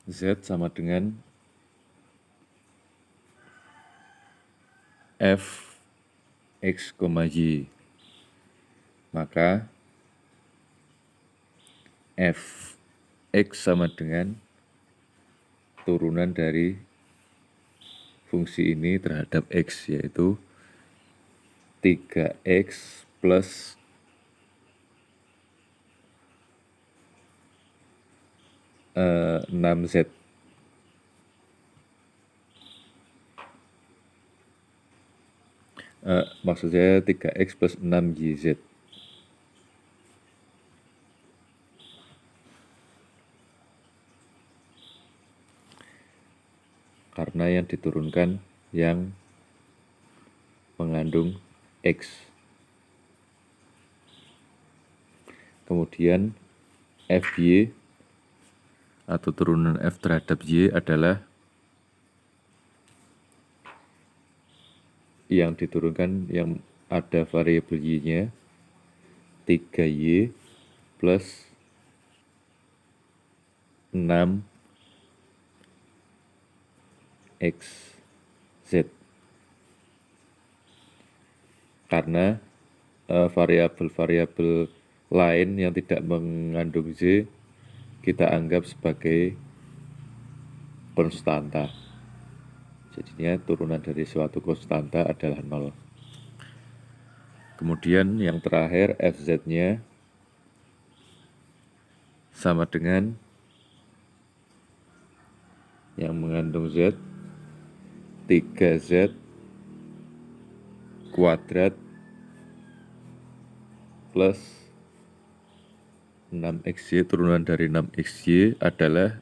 Z sama dengan f x, y. Maka f x sama dengan turunan dari fungsi ini terhadap x, yaitu 3x plus 6z. Maksud saya 3x plus 6yz. Karena yang diturunkan yang mengandung x. Kemudian fy atau turunan f terhadap y adalah yang diturunkan yang ada variabel y-nya 3y plus 6xz. Karena variabel-variabel lain yang tidak mengandung z kita anggap sebagai konstanta. Jadinya turunan dari suatu konstanta adalah 0. Kemudian yang terakhir fz-nya sama dengan yang mengandung z 3z kuadrat plus 6xy. Turunan dari 6xy adalah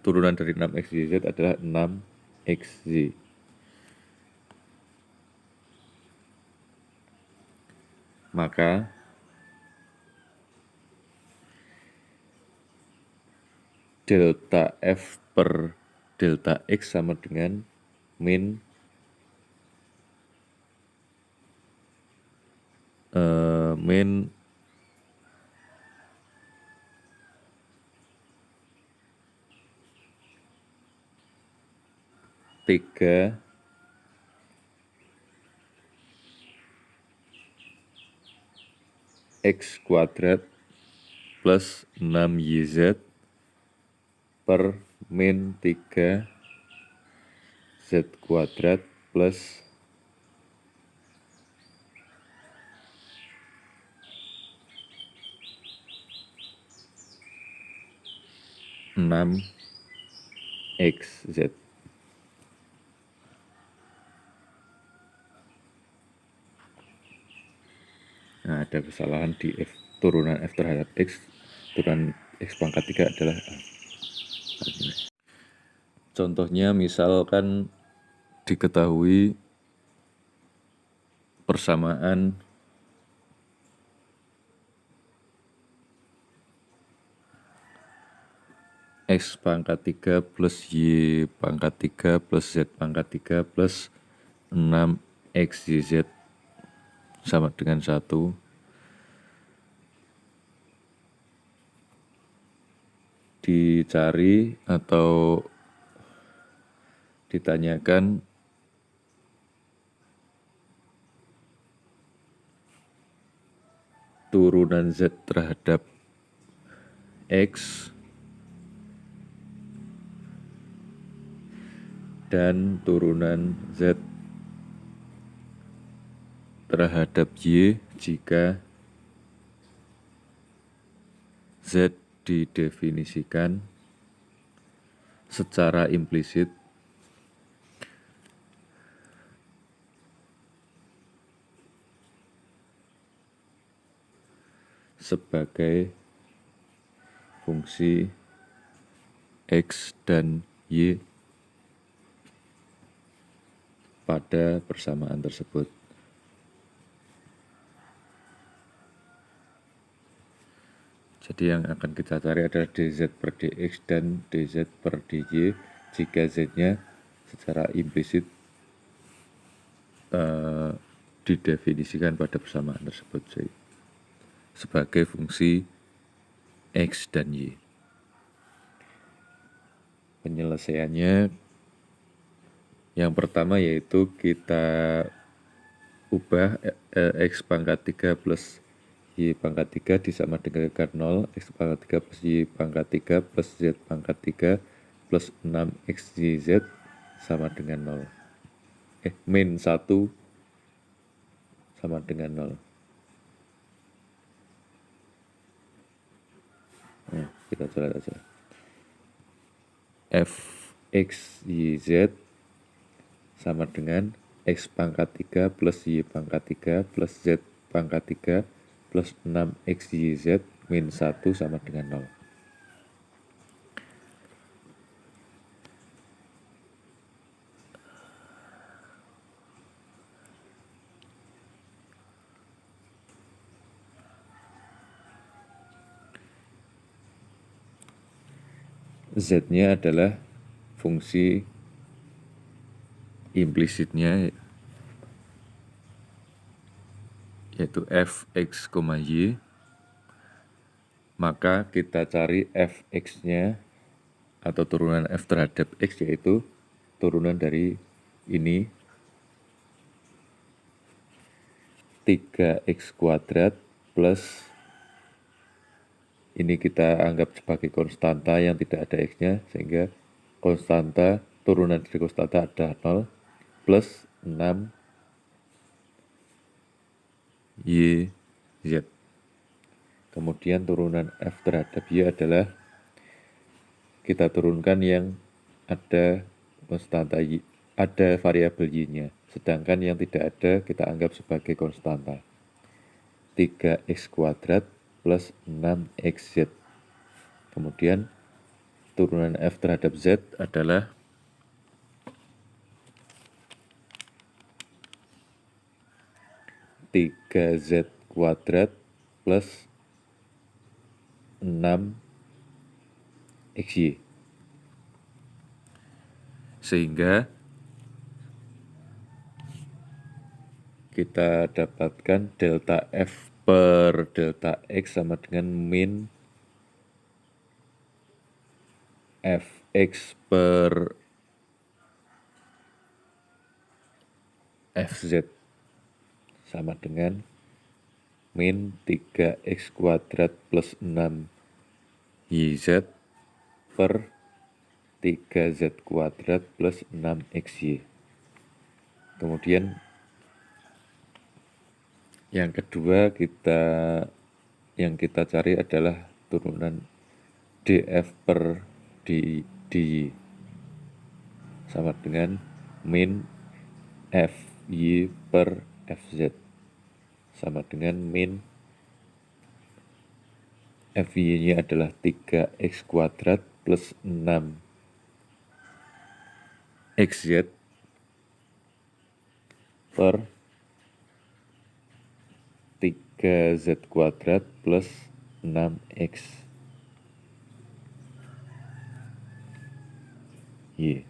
turunan dari 6xyz adalah 6xz. Maka delta f per delta x sama dengan min 3 x kuadrat plus 6yz per min 3 z kuadrat plus 6xz. Nah, ada kesalahan di f, turunan f terhadap x, turunan x pangkat 3 adalah A. Contohnya misalkan diketahui persamaan x pangkat 3 plus y pangkat 3 plus z pangkat 3 plus 6xyz sama dengan 1. Dicari atau ditanyakan turunan z terhadap x dan turunan z terhadap y jika z didefinisikan secara implisit sebagai fungsi x dan y pada persamaan tersebut. Jadi yang akan kita cari adalah dz per dx dan dz per dy jika z-nya secara implisit didefinisikan pada persamaan tersebut sebagai fungsi x dan y. Penyelesaiannya yang pertama yaitu kita ubah X pangkat 3 plus Y pangkat 3 disama dengan 0, X pangkat 3 plus Y pangkat 3 plus Z pangkat 3 plus 6XYZ sama dengan 0. Min 1 sama dengan 0. Nah, kita coret aja. Fxyz sama dengan X pangkat 3 plus Y pangkat 3 plus Z pangkat 3 plus 6XYZ min 1 sama dengan 0. Z-nya adalah fungsi implisitnya yaitu fx, y, maka kita cari fx-nya atau turunan f terhadap x, yaitu turunan dari ini 3x kuadrat plus ini kita anggap sebagai konstanta yang tidak ada x-nya, sehingga konstanta, turunan dari konstanta ada 0 plus 6 YZ. Kemudian turunan F terhadap Y adalah kita turunkan yang ada konstanta Y, ada variabel Y-nya. Sedangkan yang tidak ada kita anggap sebagai konstanta. 3x kuadrat plus 6xz. Kemudian turunan F terhadap Z adalah 3z kuadrat plus 6xy. Sehingga kita dapatkan delta F per delta X sama dengan min Fx per Fz sama dengan min 3x kuadrat plus 6yz per 3z kuadrat plus 6xy. Kemudian yang kedua yang kita cari adalah turunan df per dy sama dengan min fy per fz sama dengan min fy-nya adalah 3x kuadrat plus 6xz per 3z kuadrat plus 6x y.